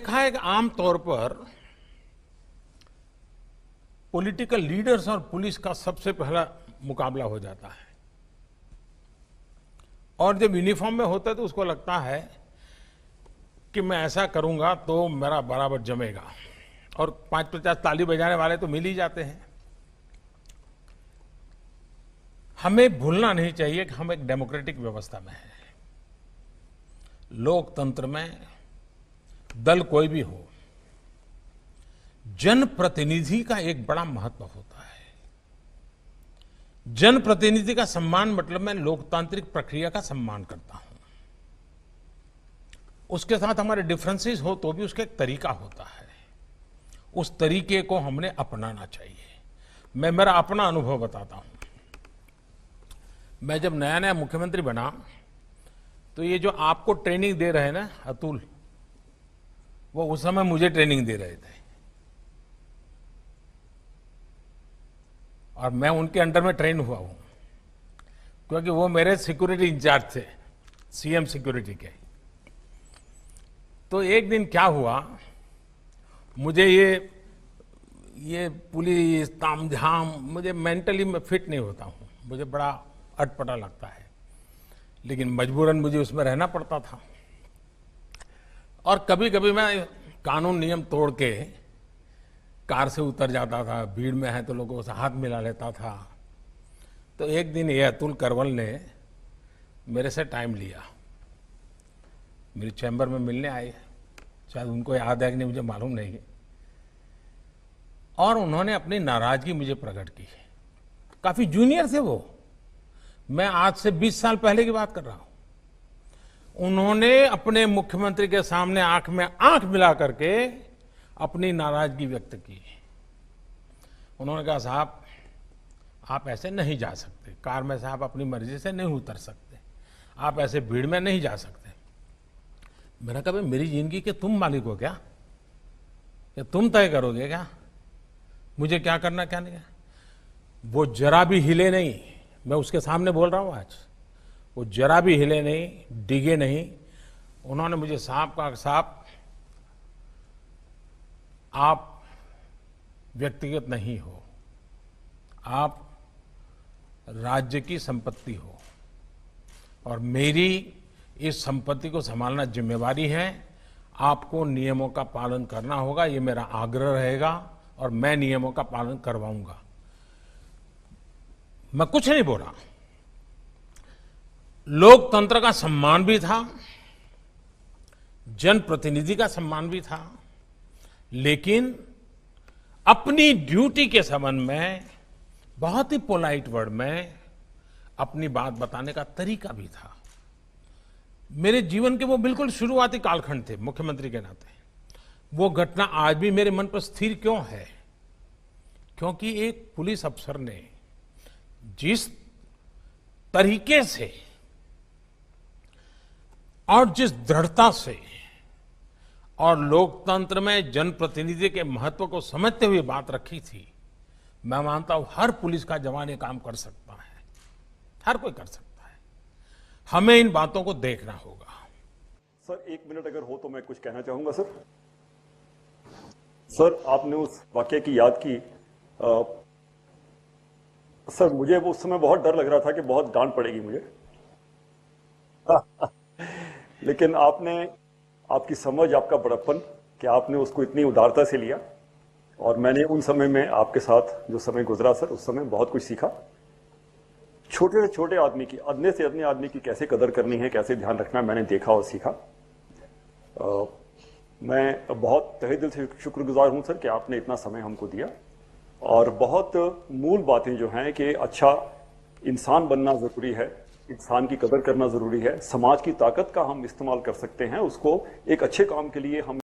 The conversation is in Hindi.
देखा है कि आम तौर पर पॉलिटिकल लीडर्स और पुलिस का सबसे पहला मुकाबला हो जाता है और जब यूनिफॉर्म में होता है तो उसको लगता है कि मैं ऐसा करूंगा तो मेरा बराबर जमेगा और 5-50 ताली बजाने वाले तो मिल ही जाते हैं। हमें भूलना नहीं चाहिए कि हम एक डेमोक्रेटिक व्यवस्था में हैं। लोकतंत्र में दल कोई भी हो, जनप्रतिनिधि का एक बड़ा महत्व होता है। जनप्रतिनिधि का सम्मान मतलब मैं लोकतांत्रिक प्रक्रिया का सम्मान करता हूं। उसके साथ हमारे डिफरेंसेस हो तो भी उसका एक तरीका होता है, उस तरीके को हमने अपनाना चाहिए। मैं मेरा अपना अनुभव बताता हूं। मैं जब नया नया मुख्यमंत्री बना तो ये जो आपको ट्रेनिंग दे रहे हैं ना अतुल, वो उस समय मुझे ट्रेनिंग दे रहे थे और मैं उनके अंडर में ट्रेन हुआ हूं क्योंकि वो मेरे सिक्योरिटी इंचार्ज थे, सीएम सिक्योरिटी के। तो एक दिन क्या हुआ, मुझे ये पुलिस तामझाम, मुझे मेंटली मैं फिट नहीं होता हूं, मुझे बड़ा अटपटा लगता है, लेकिन मजबूरन मुझे उसमें रहना पड़ता था। और कभी कभी मैं कानून नियम तोड़ के कार से उतर जाता था, भीड़ में है तो लोगों से हाथ मिला लेता था। तो एक दिन ये अतुल करवल ने मेरे से टाइम लिया, मेरी चैम्बर में मिलने आए, शायद उनको याद है कि नहीं मुझे मालूम नहीं है, और उन्होंने अपनी नाराजगी मुझे प्रकट की। काफी जूनियर थे वो, मैं आज से 20 साल पहले की बात कर रहा हूं। उन्होंने अपने मुख्यमंत्री के सामने आंख में आंख मिला करके अपनी नाराजगी व्यक्त की। उन्होंने कहा, साहब आप ऐसे नहीं जा सकते, कार में से आप अपनी मर्जी से नहीं उतर सकते, आप ऐसे भीड़ में नहीं जा सकते। मैंने कहा, मेरी जिंदगी के तुम मालिक हो क्या तुम तय करोगे क्या मुझे क्या करना क्या नहीं? वो जरा भी हिले नहीं, मैं उसके सामने बोल रहा हूं आज, वो जरा भी हिले नहीं, डिगे नहीं। उन्होंने मुझे साहब कहा, साहब आप व्यक्तिगत नहीं हो, आप राज्य की संपत्ति हो और मेरी इस संपत्ति को संभालना जिम्मेवारी है। आपको नियमों का पालन करना होगा, ये मेरा आग्रह रहेगा और मैं नियमों का पालन करवाऊंगा। मैं कुछ नहीं बोला। लोकतंत्र का सम्मान भी था, जनप्रतिनिधि का सम्मान भी था, लेकिन अपनी ड्यूटी के संबंध में बहुत ही पोलाइट वर्ड में अपनी बात बताने का तरीका भी था। मेरे जीवन के वो बिल्कुल शुरुआती कालखंड थे मुख्यमंत्री के नाते। वो घटना आज भी मेरे मन पर स्थिर क्यों है? क्योंकि एक पुलिस अफसर ने जिस तरीके से और जिस दृढ़ता से और लोकतंत्र में जनप्रतिनिधि के महत्व को समझते हुए बात रखी थी, मैं मानता हूं हर पुलिस का जवान ये काम कर सकता है, हर कोई कर सकता है। हमें इन बातों को देखना होगा। सर 1 मिनट अगर हो तो मैं कुछ कहना चाहूंगा। सर आपने उस वाकये की याद की। सर मुझे वो उस समय बहुत डर लग रहा था कि बहुत डांट पड़ेगी मुझे लेकिन आपकी समझ, आपका बड़प्पन कि आपने उसको इतनी उदारता से लिया और मैंने उन समय में आपके साथ जो समय गुजरा सर, उस समय बहुत कुछ सीखा। छोटे से छोटे आदमी की, अदने से अदने आदमी की कैसे कदर करनी है, कैसे ध्यान रखना, मैंने देखा और सीखा। मैं बहुत तहे दिल से शुक्रगुजार हूं सर कि आपने इतना समय हमको दिया। और बहुत मूल बातें जो हैं कि अच्छा इंसान बनना ज़रूरी है, इंसान की कदर करना ज़रूरी है, समाज की ताकत का हम इस्तेमाल कर सकते हैं, उसको एक अच्छे काम के लिए हम